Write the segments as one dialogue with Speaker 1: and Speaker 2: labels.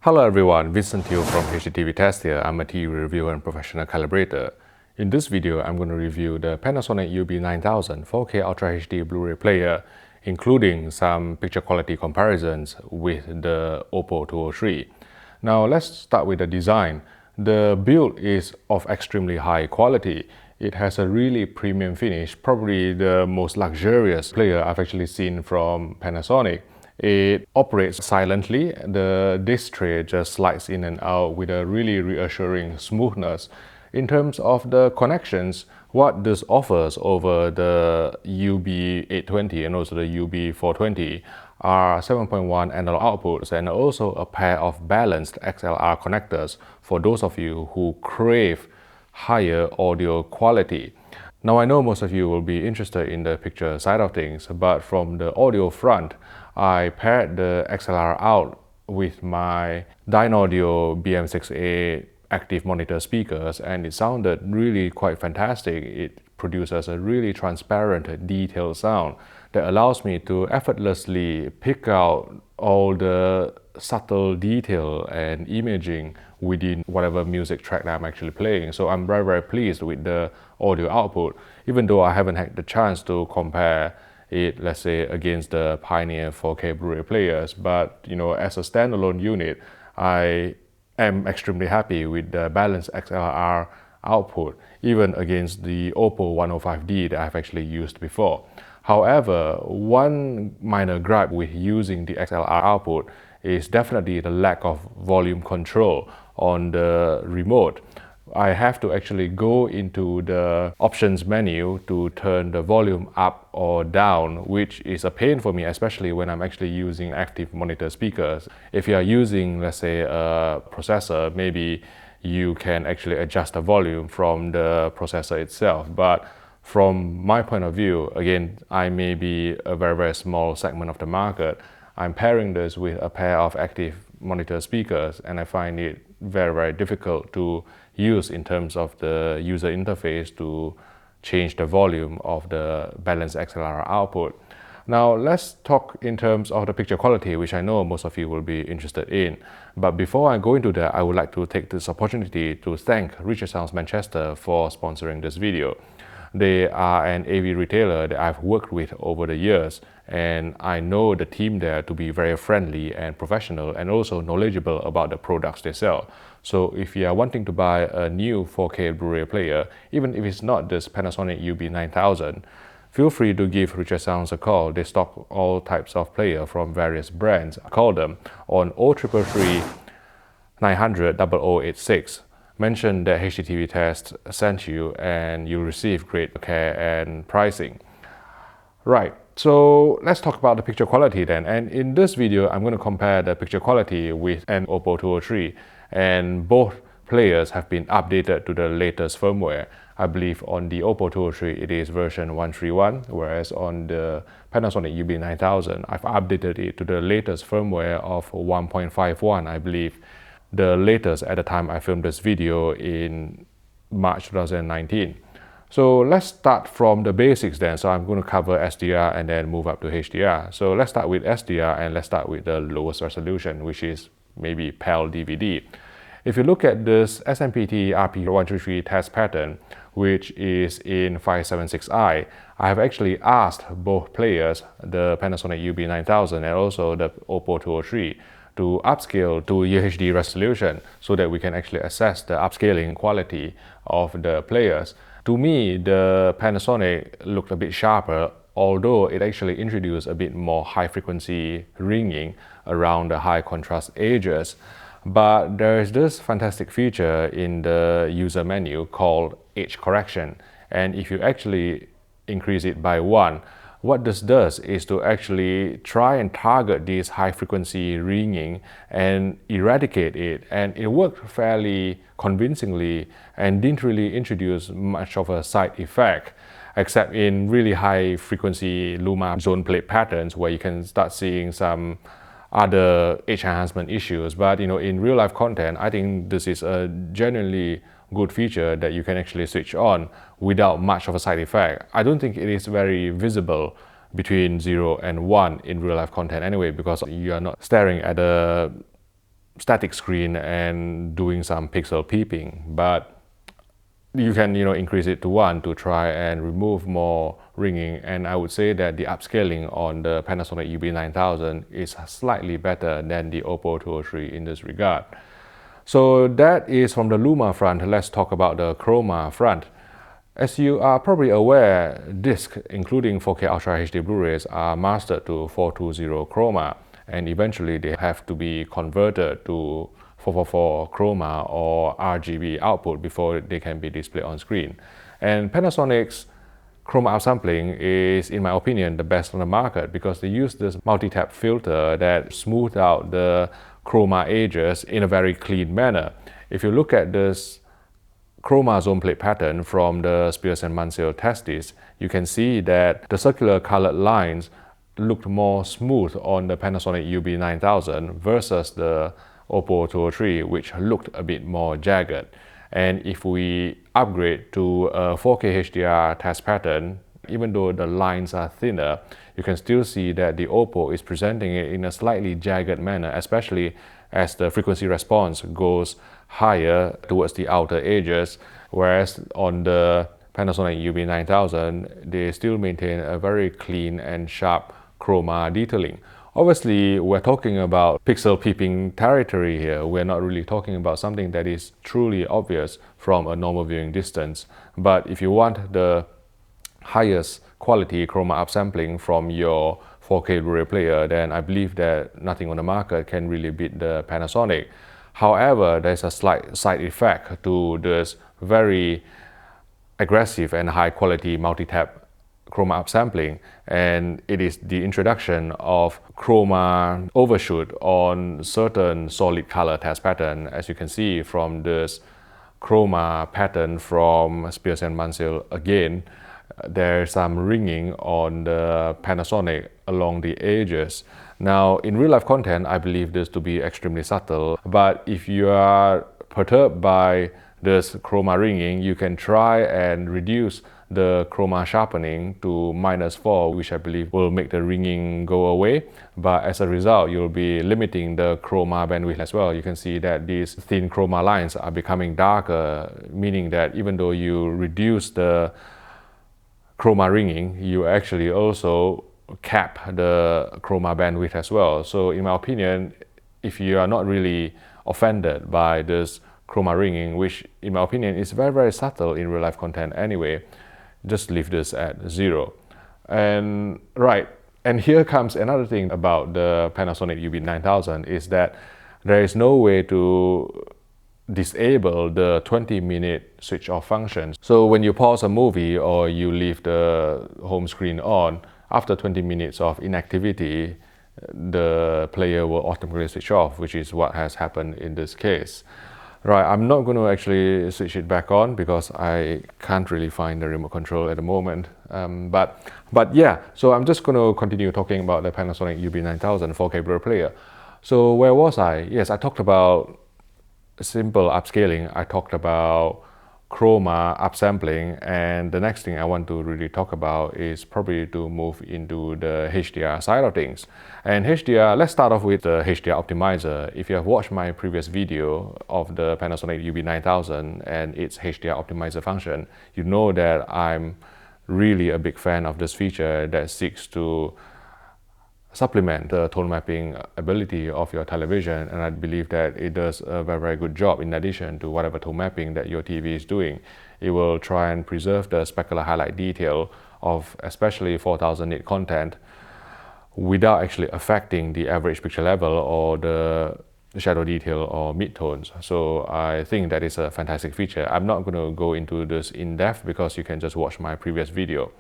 Speaker 1: Hello everyone, Vincent here from HDTV Test here. I'm a TV reviewer and professional calibrator. In this video, I'm going to review the Panasonic UB9000 4K Ultra HD Blu-ray player, including some picture quality comparisons with the OPPO 203. Now let's start with the design. The build is of extremely high quality. It has a really premium finish, probably the most luxurious player I've actually seen from Panasonic. It operates silently. The disc tray just slides in and out with a really reassuring smoothness. In terms of the connections, what this offers over the UB820 and also the UB420 are 7.1 analog outputs and also a pair of balanced XLR connectors for those of you who crave higher audio quality. Now I know most of you will be interested in the picture side of things, but from the audio front, I paired the XLR out with my Dynaudio BM6A active monitor speakers and it sounded really quite fantastic. It produces a really transparent, detailed sound that allows me to effortlessly pick out all the subtle detail and imaging within whatever music track that I'm actually playing. So I'm very pleased with the audio output, even though I haven't had the chance to compare it, let's say, against the Pioneer 4K Blu-ray players. But as a standalone unit, I am extremely happy with the balanced XLR output, even against the OPPO 105D that I've actually used before. However, one minor gripe with using the XLR output is definitely the lack of volume control on the remote. I have to actually go into the options menu to turn the volume up or down, which is a pain for me, especially when I'm actually using active monitor speakers. If you are using, let's say, a processor, maybe you can actually adjust the volume from the processor itself. But from my point of view, again, I may be a very small segment of the market. I'm pairing this with a pair of active monitor speakers and I find it very difficult to use in terms of the user interface to change the volume of the balanced XLR output. Now let's talk in terms of the picture quality, which I know most of you will be interested in. But before I go into that, I would like to take this opportunity to thank Richer Sounds Manchester for sponsoring this video. They are an AV retailer that I've worked with over the years, and I know the team there to be very friendly and professional and also knowledgeable about the products they sell. So if you are wanting to buy a new 4K Blu-ray player, even if it's not this Panasonic UB9000, feel free to give Richer Sounds a call. They stock all types of player from various brands. Call them on 0333 900 0086. Mention that HDTV Test sent you and you'll receive great care and pricing. Right, so let's talk about the picture quality then. And in this video, I'm going to compare the picture quality with an OPPO 203. And both players have been updated to the latest firmware. I believe on the OPPO 203 it is version 131, whereas on the Panasonic UB9000 I've updated it to the latest firmware of 1.51, I believe. The latest at the time I filmed this video in March 2019. So let's start from the basics then. So I'm going to cover SDR and then move up to HDR. So let's start with SDR and let's start with the lowest resolution, which is maybe PAL DVD. If you look at this SMPTE RP133 test pattern, which is in 576i, I have actually asked both players, the Panasonic UB9000 and also the OPPO 203, to upscale to UHD resolution so that we can actually assess the upscaling quality of the players. To me, the Panasonic looked a bit sharper, although it actually introduced a bit more high frequency ringing around the high contrast edges. But there is this fantastic feature in the user menu called edge correction. And if you actually increase it by 1, what this does is to actually try and target this high frequency ringing and eradicate it. And it worked fairly convincingly and didn't really introduce much of a side effect, except in really high frequency luma zone plate patterns where you can start seeing some other edge enhancement issues. But in real life content, I think this is a genuinely good feature that you can actually switch on without much of a side effect. I don't think it is very visible between 0 and 1 in real life content anyway, because you are not staring at a static screen and doing some pixel peeping, but you can increase it to 1 to try and remove more ringing, and I would say that the upscaling on the Panasonic UB9000 is slightly better than the OPPO 203 in this regard. So that is from the Luma front. Let's talk about the Chroma front. As you are probably aware, discs including 4K Ultra HD Blu-rays are mastered to 420 Chroma, and eventually they have to be converted to 444 Chroma or RGB output before they can be displayed on screen. And Panasonic's Chroma upsampling is, in my opinion, the best on the market because they use this multi-tap filter that smooths out the Chroma edges in a very clean manner. If you look at this Chroma zone plate pattern from the Spears & Mansell testes, you can see that the circular colored lines looked more smooth on the Panasonic UB9000 versus the OPPO 203, which looked a bit more jagged. And if we upgrade to a 4K HDR test pattern, even though the lines are thinner, you can still see that the OPPO is presenting it in a slightly jagged manner, especially as the frequency response goes higher towards the outer edges, whereas on the Panasonic UB9000, they still maintain a very clean and sharp chroma detailing. Obviously, we're talking about pixel peeping territory here. We're not really talking about something that is truly obvious from a normal viewing distance. But if you want the highest quality chroma upsampling from your 4K Blu-ray player, then I believe that nothing on the market can really beat the Panasonic. However, there's a slight side effect to this very aggressive and high quality multi-tap chroma upsampling, and it is the introduction of chroma overshoot on certain solid color test pattern. As you can see from this chroma pattern from Spears & Mansell, again, there's some ringing on the Panasonic along the edges. Now, in real-life content, I believe this to be extremely subtle, but if you are perturbed by this chroma ringing, you can try and reduce the chroma sharpening to -4, which I believe will make the ringing go away. But as a result, you'll be limiting the chroma bandwidth as well. You can see that these thin chroma lines are becoming darker, meaning that even though you reduce the chroma ringing, you actually also cap the chroma bandwidth as well. So in my opinion, if you are not really offended by this chroma ringing, which in my opinion is very, very subtle in real life content anyway, just leave this at 0. And here comes another thing about the Panasonic UB9000 is that there is no way to disable the 20-minute switch off function. So when you pause a movie or you leave the home screen on, after 20 minutes of inactivity, the player will automatically switch off, which is what has happened in this case. Right, I'm not going to actually switch it back on because I can't really find the remote control at the moment. But yeah, so I'm just going to continue talking about the Panasonic UB9000 4K Blu-ray player. So where was I? Yes, I talked about simple upscaling. I talked about chroma upsampling, and the next thing I want to really talk about is probably to move into the HDR side of things. And HDR, let's start off with the HDR optimizer. If you have watched my previous video of the Panasonic UB9000 and its HDR optimizer function, you know that I'm really a big fan of this feature that seeks to supplement the tone mapping ability of your television, and I believe that it does a very, very good job. In addition to whatever tone mapping that your TV is doing, it will try and preserve the specular highlight detail of especially 4000 nit content without actually affecting the average picture level or the shadow detail or midtones. So I think that is a fantastic feature. I'm not going to go into this in depth because you can just watch my previous video.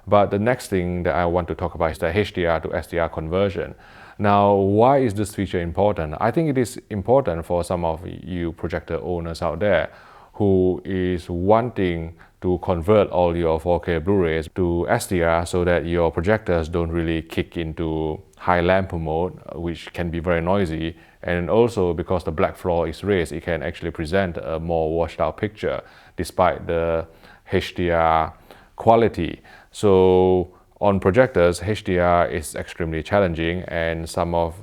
Speaker 1: But the next thing that I want to talk about is the HDR to SDR conversion. Now, why is this feature important? I think it is important for some of you projector owners out there who is wanting to convert all your 4K Blu-rays to SDR so that your projectors don't really kick into high lamp mode, which can be very noisy. And also because the black floor is raised, it can actually present a more washed out picture despite the HDR quality. So on projectors, HDR is extremely challenging, and some of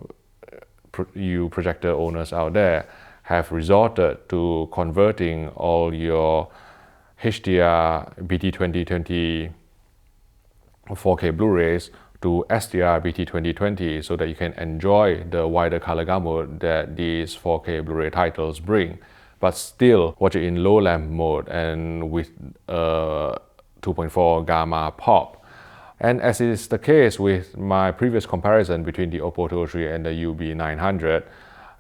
Speaker 1: you projector owners out there have resorted to converting all your HDR BT2020 4K Blu-rays to SDR BT2020 so that you can enjoy the wider color gamut that these 4K Blu-ray titles bring, but still watch it in low lamp mode and with 2.4 gamma pop. And as is the case with my previous comparison between the OPPO 203 and the UB900,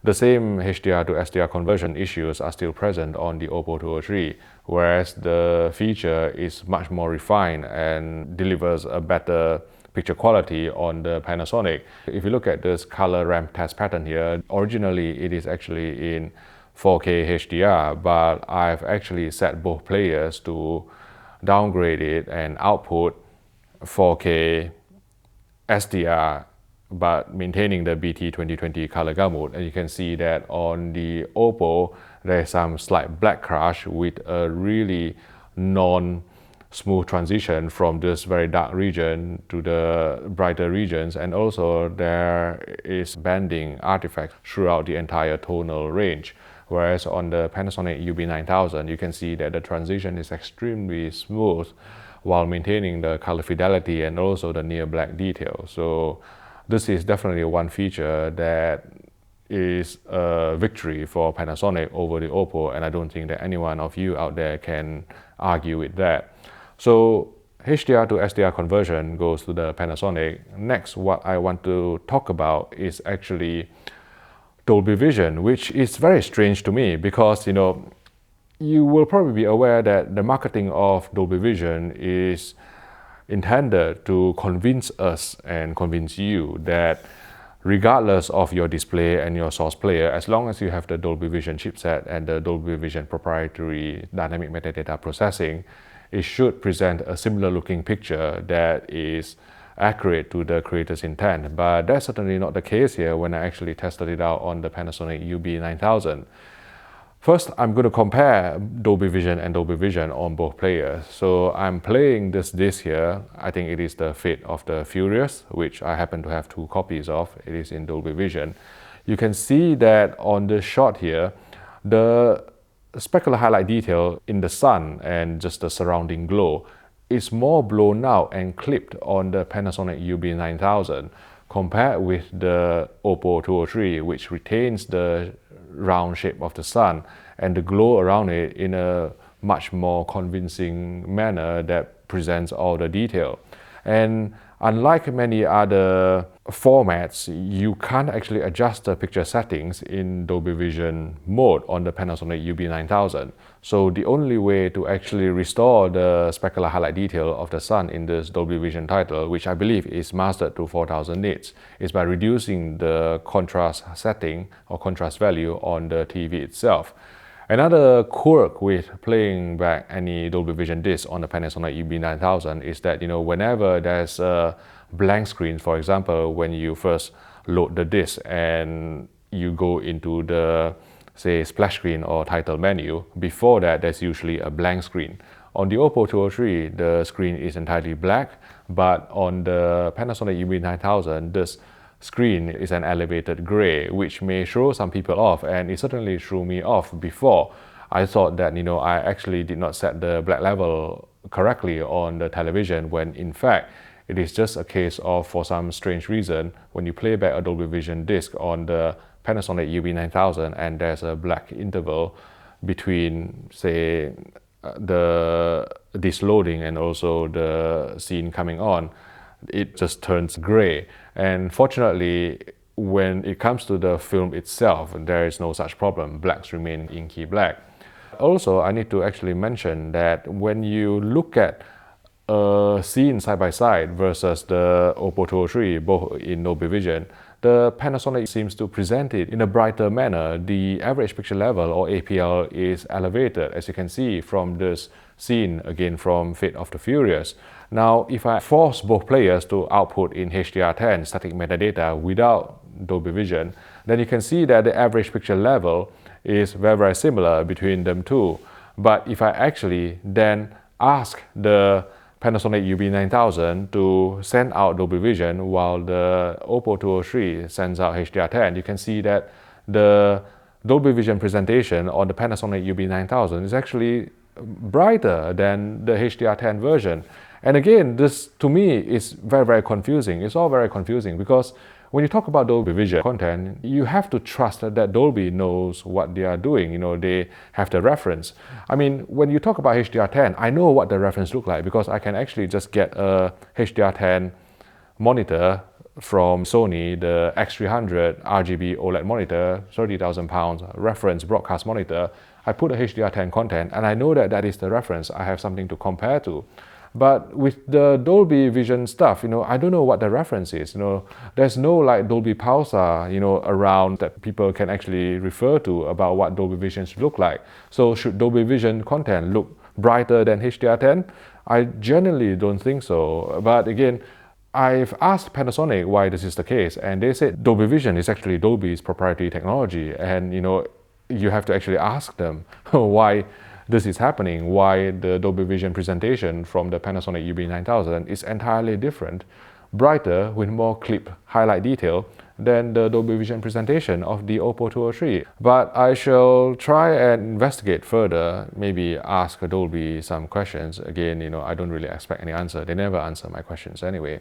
Speaker 1: the same HDR to SDR conversion issues are still present on the OPPO 203, whereas the feature is much more refined and delivers a better picture quality on the Panasonic. If you look at this color ramp test pattern here, originally it is actually in 4K HDR, but I've actually set both players to downgrade it and output 4K SDR, but maintaining the BT2020 color gamut. And you can see that on the OPPO, there's some slight black crash with a really non-smooth transition from this very dark region to the brighter regions, and also there is banding artifacts throughout the entire tonal range. Whereas on the Panasonic UB9000, you can see that the transition is extremely smooth while maintaining the color fidelity and also the near black detail. So this is definitely one feature that is a victory for Panasonic over the OPPO, and I don't think that anyone of you out there can argue with that. So HDR to SDR conversion goes to the Panasonic. Next, what I want to talk about is actually Dolby Vision, which is very strange to me because, you will probably be aware that the marketing of Dolby Vision is intended to convince us and convince you that regardless of your display and your source player, as long as you have the Dolby Vision chipset and the Dolby Vision proprietary dynamic metadata processing, it should present a similar looking picture that is accurate to the creator's intent. But that's certainly not the case here when I actually tested it out on the Panasonic UB9000. First, I'm going to compare Dolby Vision and Dolby Vision on both players. So I'm playing this disc here. I think it is the Fate of the Furious, which I happen to have 2 copies of. It is in Dolby Vision. You can see that on the shot here, the specular highlight detail in the sun and just the surrounding glow is more blown out and clipped on the Panasonic UB9000 compared with the OPPO 203, which retains the round shape of the sun and the glow around it in a much more convincing manner that presents all the detail. And unlike many other formats, you can't actually adjust the picture settings in Dolby Vision mode on the Panasonic UB9000. So the only way to actually restore the specular highlight detail of the sun in this Dolby Vision title, which I believe is mastered to 4000 nits, is by reducing the contrast setting or contrast value on the TV itself. Another quirk with playing back any Dolby Vision disc on the Panasonic UB9000 is that, whenever there's a blank screen, for example, when you first load the disc and you go into the, say, splash screen or title menu, before that there's usually a blank screen. On the OPPO 203, the screen is entirely black, but on the Panasonic UB9000, this screen is an elevated gray, which may throw some people off, and it certainly threw me off before. I thought that, I actually did not set the black level correctly on the television, when in fact, it is just a case of, for some strange reason, when you play back a Dolby Vision disc on the Panasonic UB9000 and there's a black interval between, say, the disc loading and also the scene coming on, it just turns gray. And fortunately, when it comes to the film itself, there is no such problem. Blacks remain inky black. Also, I need to actually mention that when you look at a scene side by side versus the OPPO 203, both in Dolby Vision, the Panasonic seems to present it in a brighter manner. The average picture level, or APL, is elevated, as you can see from this scene, again from Fate of the Furious. Now, if I force both players to output in HDR10 static metadata without Dolby Vision, then you can see that the average picture level is very, very similar between them two. But if I actually then ask the Panasonic UB9000 to send out Dolby Vision while the OPPO 203 sends out HDR10, you can see that the Dolby Vision presentation on the Panasonic UB9000 is actually brighter than the HDR10 version. And again, this to me is very confusing. It's all very confusing because when you talk about Dolby Vision content, you have to trust that Dolby knows what they are doing. You know, they have the reference. I mean, when you talk about HDR10, I know what the reference looks like because I can actually just get a HDR10 monitor from Sony, the X300 RGB OLED monitor, 30,000 pounds, reference broadcast monitor. I put a HDR10 content and I know that that is the reference. I have something to compare to. But with the Dolby Vision stuff, you know, I don't know what the reference is. You know, there's no like Dolby Pulsar, you know, around that people can actually refer to about what Dolby Vision should look like. So should Dolby Vision content look brighter than HDR10? I generally don't think so. But again, I've asked Panasonic why this is the case, and they said Dolby Vision is actually Dolby's proprietary technology, and you know, you have to actually ask them why this is happening, why the Dolby Vision presentation from the Panasonic UB9000 is entirely different, brighter with more clip highlight detail than the Dolby Vision presentation of the OPPO 203. But I shall try and investigate further, maybe ask Dolby some questions. Again, you know, I don't really expect any answer. They never answer my questions anyway.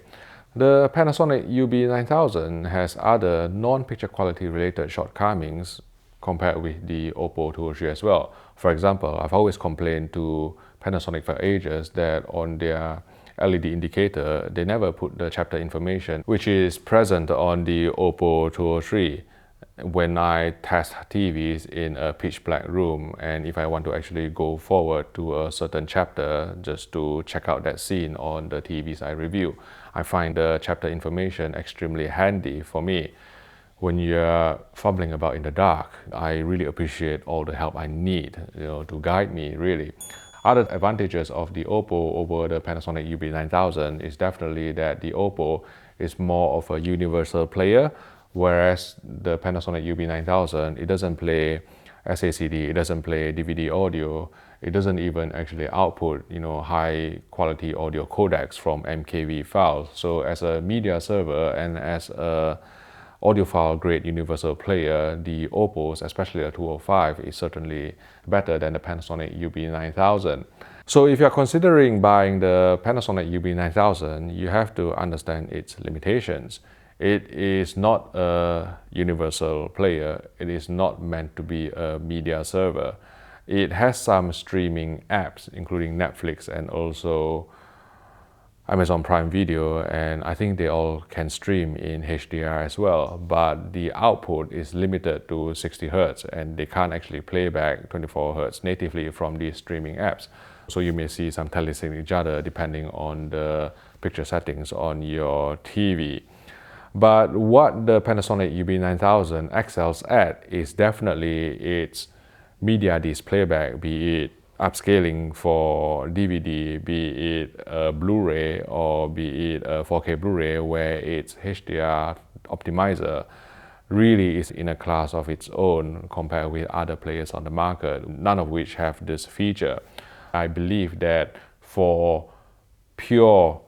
Speaker 1: The Panasonic UB9000 has other non-picture quality related shortcomings compared with the OPPO 203 as well. For example, I've always complained to Panasonic for ages that on their LED indicator, they never put the chapter information, which is present on the OPPO 203 when I test TVs in a pitch black room, and if I want to actually go forward to a certain chapter just to check out that scene on the TVs I review. I find the chapter information extremely handy for me. When you're fumbling about in the dark, I really appreciate all the help I need, you know, to guide me really. Other advantages of the OPPO over the Panasonic UB9000 is definitely that the OPPO is more of a universal player, whereas the Panasonic UB9000, it doesn't play SACD, it doesn't play DVD audio, it doesn't even actually output, you know, high quality audio codecs from MKV files. So as a media server and as a audiophile grade universal player, the OPPOs, especially the 205, is certainly better than the Panasonic UB9000. So if you're considering buying the Panasonic UB9000, you have to understand its limitations. It is not a universal player. It is not meant to be a media server. It has some streaming apps, including Netflix and also Amazon Prime Video, and I think they all can stream in HDR as well, but the output is limited to 60 Hz and they can't actually play back 24 Hz natively from these streaming apps. So you may see some telecine each other depending on the picture settings on your TV. But what the Panasonic UB9000 excels at is definitely its media disc playback, be it upscaling for DVD, be it a Blu-ray or be it a 4K Blu-ray, where its HDR optimizer really is in a class of its own compared with other players on the market, none of which have this feature. I believe that for pure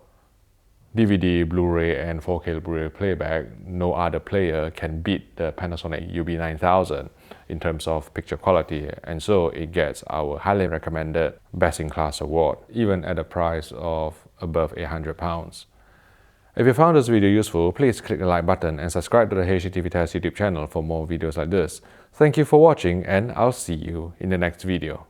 Speaker 1: DVD, Blu-ray and 4K Blu-ray playback, no other player can beat the Panasonic UB9000 in terms of picture quality, and so it gets our highly recommended Best in Class award, even at a price of above £800. If you found this video useful, please click the like button and subscribe to the HDTV Test YouTube channel for more videos like this. Thank you for watching, and I'll see you in the next video.